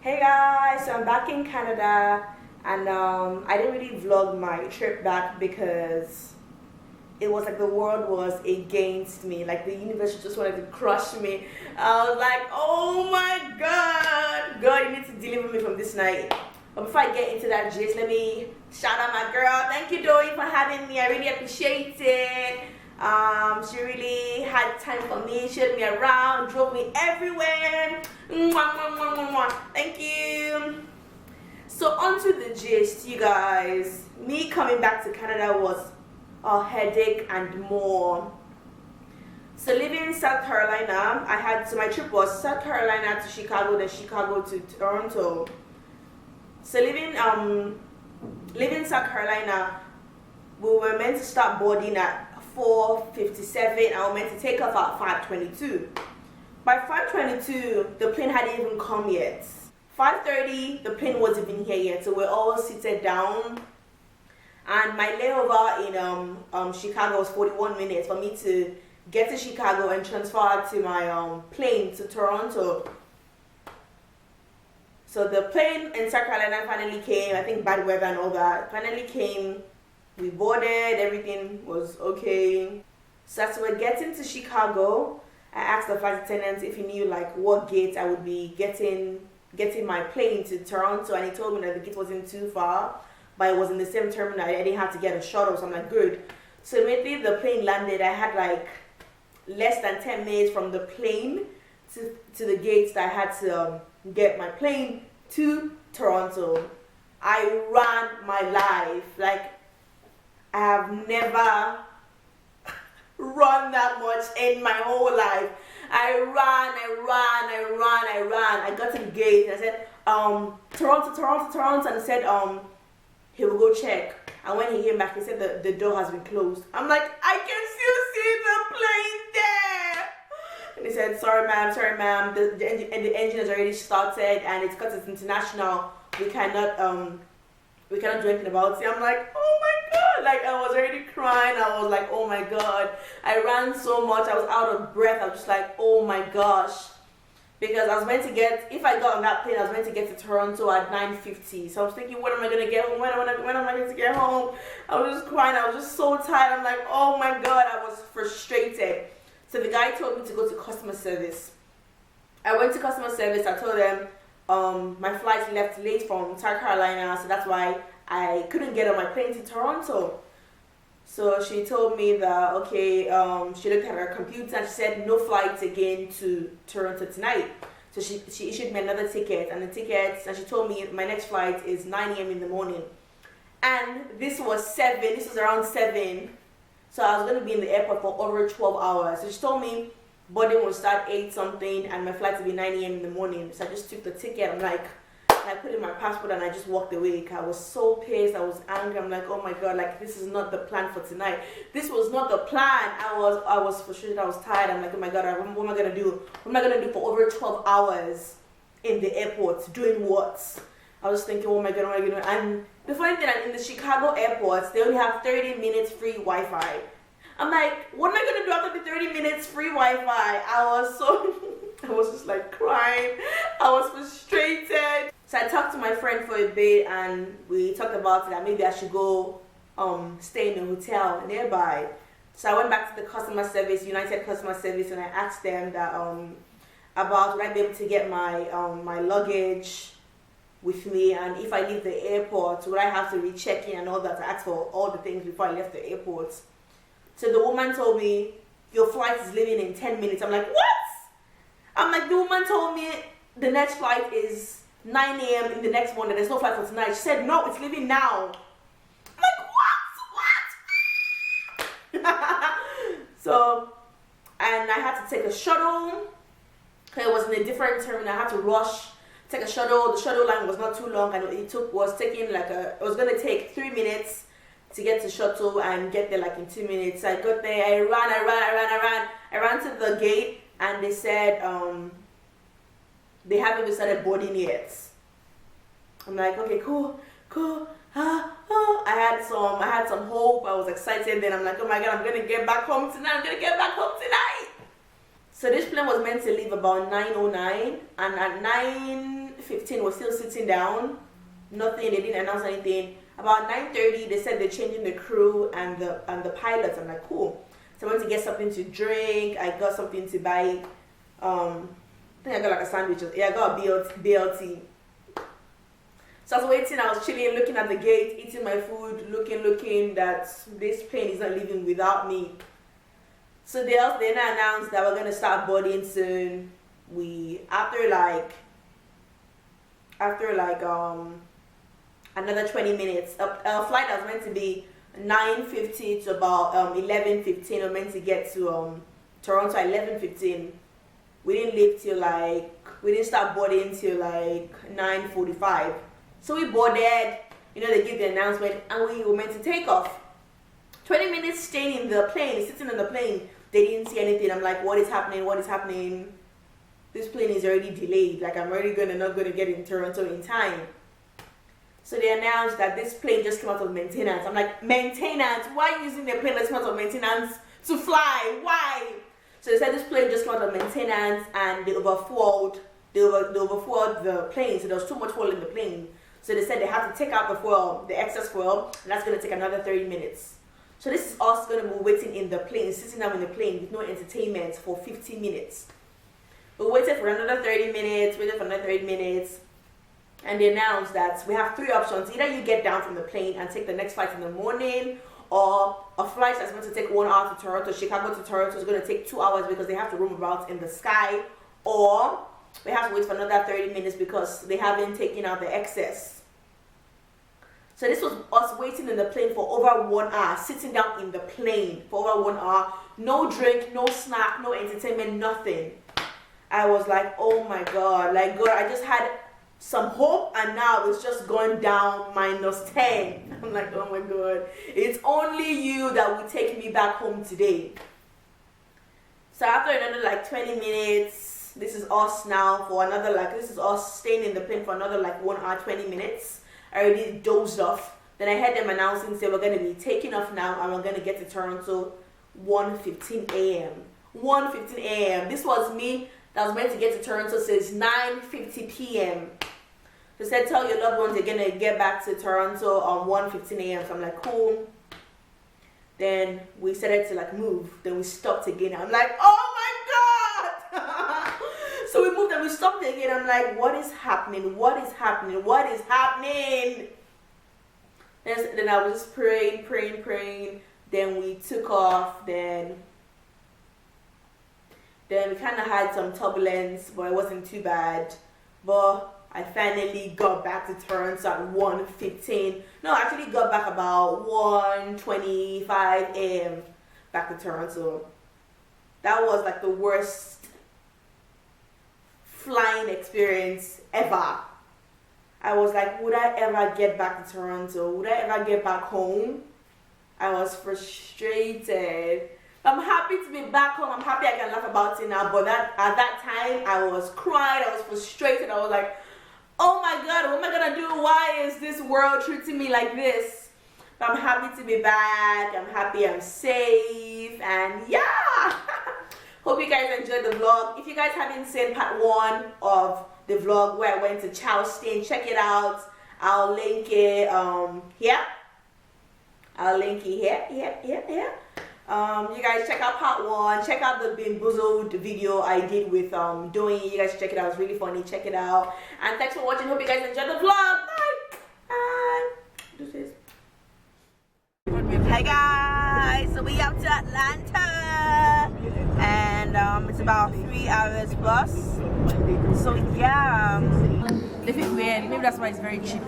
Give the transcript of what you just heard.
Hey guys, so I'm back in Canada and I didn't really vlog my trip back because it was like the world was against me. Like the universe just wanted to crush me. I was like, oh my God, God, you need to deliver me from this night. But before I get into that gist, let me shout out my girl. Thank you, Dory, for having me. I really appreciate it. She really had time for me, showed me around, drove me everywhere. Mwah, mwah, mwah, mwah, mwah. Thank you. So on to the gist, you guys. Me coming back to Canada was a headache and more. So living in South Carolina, so my trip was South Carolina to Chicago, then Chicago to Toronto. So living in South Carolina, we were meant to start boarding at 4:57. I was meant to take off at 5:22. By 5:22, the plane hadn't even come yet. 5:30, the plane wasn't even here yet, so we're all seated down. And my layover in Chicago was 41 minutes for me to get to Chicago and transfer to my plane to Toronto. So the plane in South Carolina finally came. I think bad weather and all that finally came. We boarded, everything was okay. So as we're getting to Chicago, I asked the flight attendant if he knew like what gate I would be getting my plane to Toronto, and he told me that the gate wasn't too far, but it was in the same terminal. I didn't have to get a shuttle, so I'm like, good. So immediately the plane landed, I had like less than 10 minutes from the plane to the gates that I had to get my plane to Toronto. I ran my life. Like, I have never run that much in my whole life. I ran. I got to the gate and I said, Toronto, and he said, he will go check. And when he came back, he said the door has been closed. I'm like, I can still see the plane there. And he said, sorry ma'am, the engine has already started, and it's because it's international. We cannot do anything about it. I'm like, oh my God, like I was already crying. I was like, oh my God. I ran so much, I was out of breath. I was just like, oh my gosh. Because I was meant to if I got on that plane, I was meant to get to Toronto at 9:50. So I was thinking, when am I going to get home? When am I going to get home? I was just crying. I was just so tired. I'm like, oh my God, I was frustrated. So the guy told me to go to customer service. I went to customer service. I told them my flight left late from South Carolina, so that's why I couldn't get on my plane to Toronto. So she told me that, okay, she looked at her computer and she said no flights again to Toronto tonight. So she issued me another ticket, and and she told me my next flight is 9 a.m. in the morning. And this was around 7. So I was going to be in the airport for over 12 hours. So she told me boarding will start 8 something and my flight will be 9 a.m. in the morning. So I just took the ticket. I'm like, I put in my passport and I just walked away. I was so pissed. I was angry. I'm like, oh my God, like this is not the plan for tonight. This was not the plan. I was frustrated. I was tired. I'm like, oh my God, what am I gonna do? What am I gonna do for over 12 hours in the airport? Doing what? I was thinking, oh my God, what am I gonna do? And the funny thing is, in the Chicago airports, they only have 30 minutes free Wi-Fi. I'm like, what am I gonna do after the 30 minutes free Wi-Fi? I was just like crying. I was frustrated. So I talked to my friend for a bit and we talked about it, that maybe I should go stay in a hotel nearby. So I went back to the customer service, United customer service, and I asked them that about would I be able to get my my luggage with me, and if I leave the airport, would I have to recheck in and all that? I asked for all the things before I left the airport. So the woman told me, your flight is leaving in 10 minutes. I'm like, what? I'm like, the woman told me the next flight is 9 a.m. in the next morning. There's no flight for tonight. She said, no, it's leaving now. I'm like, what? So, and I had to take a shuttle. It was in a different terminal. I had to rush, take a shuttle. The shuttle line was not too long, and it was going to take 3 minutes to get to shuttle and get there like in 2 minutes. So I got there, I ran to the gate, and they said they haven't even started boarding yet. I'm like, okay, cool. I had some hope. I was excited. Then I'm like, oh my God, I'm gonna get back home tonight. So this plane was meant to leave about 9:09, and at 9:15 9:15 was still sitting down. Nothing. They didn't announce anything. About 9:30, they said they're changing the crew and the pilots. I'm like, cool. So I went to get something to drink. I got something to buy. I think I got like a sandwich. Yeah, I got a BLT. So I was waiting. I was chilling, looking at the gate, eating my food, looking that this plane is not leaving without me. So they now announced that we're gonna start boarding soon. After another 20 minutes. A flight that was meant to be 9:50 to about 11:15. We're meant to get to Toronto at 11:15. We didn't leave till we didn't start boarding till 9:45. So we boarded. They give the announcement, and we were meant to take off. 20 minutes staying in the plane, sitting in the plane. They didn't see anything. I'm like, what is happening? What is happening? This plane is already delayed. Like, I'm already not gonna get in Toronto in time. So they announced that this plane just came out of maintenance. I'm like, maintenance? Why are you using the plane that's come out of maintenance to fly? Why? So they said this plane just came out of maintenance and they overfueled the plane. So there was too much fuel in the plane. So they said they had to take out the excess fuel, and that's going to take another 30 minutes. So this is us going to be waiting in the plane, sitting down in the plane with no entertainment for 15 minutes. We waited for another 30 minutes, and they announced that we have 3 options. Either you get down from the plane and take the next flight in the morning, or a flight that's going to take 1 hour to Toronto. Chicago to Toronto is going to take 2 hours because they have to roam about in the sky, or we have to wait for another 30 minutes because they haven't taken out the excess. So this was us waiting in the plane for over 1 hour, sitting down in the plane for over 1 hour. No drink, no snack, no entertainment, nothing. I was like, oh my God, God, I just had some hope, and now it's just gone down -10. I'm like, oh my God, it's only you that will take me back home today. So after another 20 minutes, this is us now for another this is us staying in the plane for another 1 hour 20 minutes. I already dozed off. Then I heard them announcing, say we're going to be taking off now, and we're going to get to Toronto 1:15 a.m. 1:15 a.m. This was me that was meant to get to Toronto since 9:50 p.m. They said, tell your loved ones you're going to get back to Toronto on 1:15 a.m. So I'm like, cool. Then we started to move. Then we stopped again. I'm like, oh my God! So we moved and we stopped again. I'm like, what is happening? What is happening? What is happening? Then I was just praying. Then we took off. Then we kind of had some turbulence, but it wasn't too bad. But I finally got back to Toronto at 1:15. No, I actually got back about 1:25 a.m. back to Toronto. That was the worst flying experience ever. I was like, would I ever get back to Toronto? Would I ever get back home? I was frustrated. I'm happy to be back home. I'm happy I can laugh about it now. But at that time, I was crying. I was frustrated. I was like, oh my God, what am I going to do? Why is this world treating me like this? But I'm happy to be back. I'm happy I'm safe. And yeah. Hope you guys enjoyed the vlog. If you guys haven't seen part 1 of the vlog where I went to Charleston, check it out. I'll link it here. I'll link it here. You guys check out part 1. Check out the Bamboozled video I did with Doing. You guys check it out. It's really funny. Check it out. And thanks for watching. Hope you guys enjoyed the vlog. Bye. Bye. Hey guys, so we up to Atlanta, and it's about 3 hours plus. So yeah, they feel weird. Maybe that's why it's very cheap.